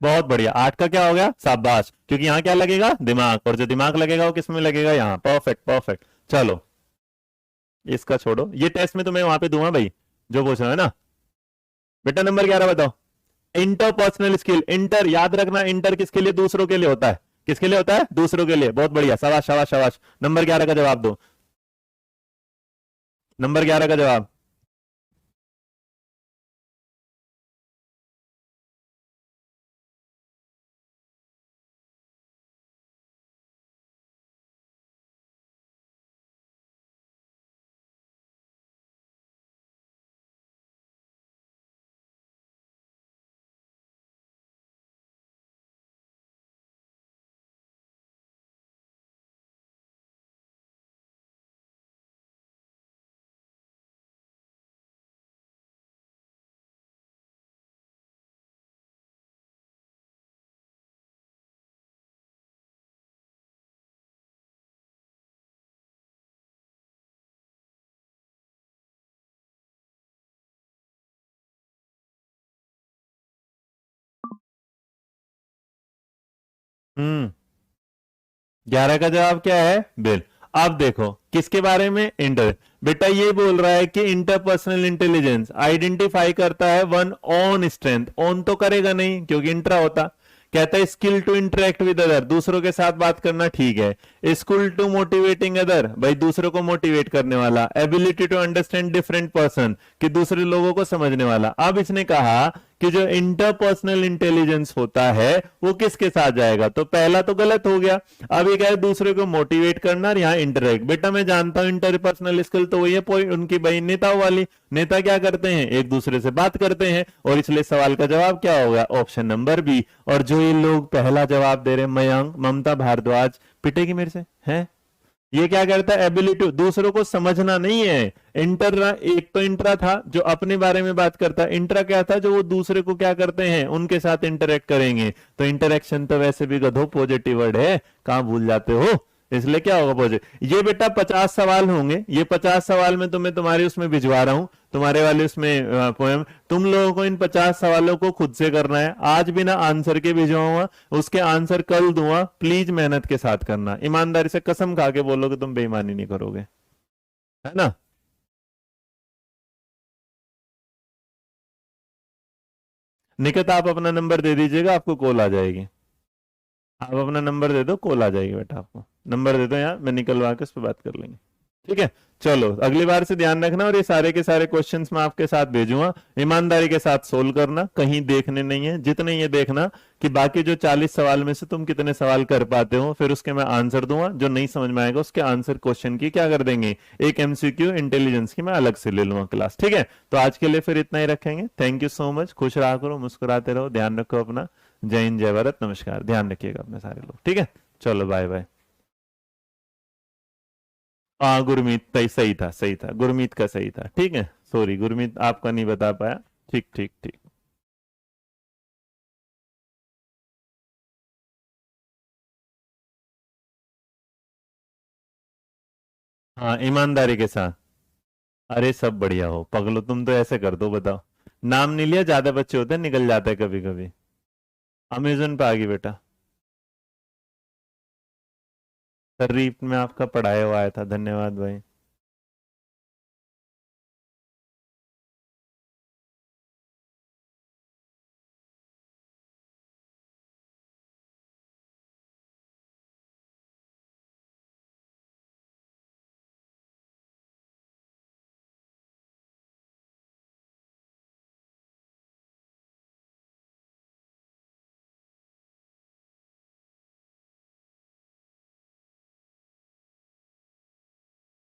बहुत बढ़िया, 8 का क्या हो गया, शाबाश, क्योंकि यहां क्या लगेगा, दिमाग, और जो दिमाग लगेगा वो किस में लगेगा, यहाँ। Perfect perfect. चलो इसका छोड़ो, ये टेस्ट में तुम्हें वहां पे दूंगा भाई जो पूछ रहा है ना। बेटा नंबर 11 बताओ। इंटरपर्सनल स्किल, इंटर याद रखना, इंटर किसके लिए, दूसरों के लिए होता है। किसके लिए होता है, दूसरों के लिए। बहुत बढ़िया, शाबाश शाबाश शाबाश। नंबर 11 का जवाब दो, नंबर 11 का जवाब। हम्म 11 का जवाब क्या है, बिल। अब देखो किसके बारे में, इंटर। बेटा ये बोल रहा है कि इंटरपर्सनल इंटेलिजेंस आइडेंटिफाई करता है वन ऑन स्ट्रेंथ, ऑन तो करेगा नहीं क्योंकि इंट्रा होता। कहता है skill to interact with other, दूसरों के साथ बात करना, ठीक है। स्किल टू मोटिवेटिंग अदर, भाई दूसरों को मोटिवेट करने वाला। Ability to understand different person, कि दूसरे लोगों को समझने वाला। अब इसने कहा कि जो इंटरपर्सनल इंटेलिजेंस होता है वो किसके साथ जाएगा, तो पहला तो गलत हो गया। अब ये क्या है, दूसरे को मोटिवेट करना और यहाँ इंटरेक्ट। बेटा मैं जानता हूं इंटरपर्सनल स्किल तो वही है पॉइंट उनकी भाई नेताओं वाली। नेता क्या करते हैं, एक दूसरे से बात करते हैं, और इसलिए सवाल का जवाब क्या होगा, ऑप्शन नंबर बी। और जो ये लोग पहला जवाब दे रहे हैं, मयंक, ममता भारद्वाज, पिटेगी मेरे से है। ये क्या करता है, एबिलिटी, दूसरों को समझना नहीं है। इंटर, एक तो इंट्रा था जो अपने बारे में बात करता है, इंट्रा क्या था, जो वो दूसरे को क्या करते हैं, उनके साथ इंटरेक्ट करेंगे। तो इंटरेक्शन तो वैसे भी गधो पॉजिटिव वर्ड है, कहां भूल जाते हो। इसलिए क्या होगा, पॉजिटिव। ये बेटा 50 सवाल होंगे, ये 50 सवाल में तुम्हें तुम्हारे उसमें भिजवा रहा हूं, तुम्हारे वाले उसमें पोएम। तुम लोगों को इन 50 सवालों को खुद से करना है। आज बिना आंसर के भिजवाऊंगा, उसके आंसर कल दूंगा। प्लीज मेहनत के साथ करना, ईमानदारी से कसम खा के बोलोगे तुम बेईमानी नहीं करोगे, है ना। निकित आप अपना नंबर दे दीजिएगा, आपको कॉल आ जाएगी। आप अपना नंबर दे दो, कॉल आ जाएगी बेटा आपको। नंबर दे दो, यहाँ मैं निकलवा के उस पर बात कर लेंगे, ठीक है। चलो अगली बार से ध्यान रखना, और ये सारे के सारे क्वेश्चंस मैं आपके साथ भेजूंगा, ईमानदारी के साथ सोल्व करना, कहीं देखने नहीं है, जितने ये देखना कि बाकी जो 40 सवाल में से तुम कितने सवाल कर पाते हो, फिर उसके मैं आंसर दूंगा, जो नहीं समझ में आएगा उसके आंसर क्वेश्चन की क्या कर देंगे, एक एमसीक्यू इंटेलिजेंस की मैं अलग से ले लूंगा क्लास, ठीक है। तो आज के लिए फिर इतना ही रखेंगे। थैंक यू सो मच, खुश रहा करो, मुस्कुराते रहो, ध्यान रखो अपना। जय हिंद, जय भारत, नमस्कार, ध्यान रखिएगा अपने सारे लोग, ठीक है। चलो बाय बाय। हाँ गुरमीत सही सही था, सही था, गुरमीत का सही था, ठीक है, सॉरी गुरमीत आपका नहीं बता पाया। ठीक ठीक ठीक। हाँ ईमानदारी के साथ। अरे सब बढ़िया हो पगलो, तुम तो ऐसे कर दो, बताओ। नाम नहीं लिया, ज्यादा बच्चे होते हैं निकल जाते हैं कभी कभी। अमेजन पे आ गई बेटा। सर रीप में आपका पढ़ाया हुआ आया था, धन्यवाद भाई।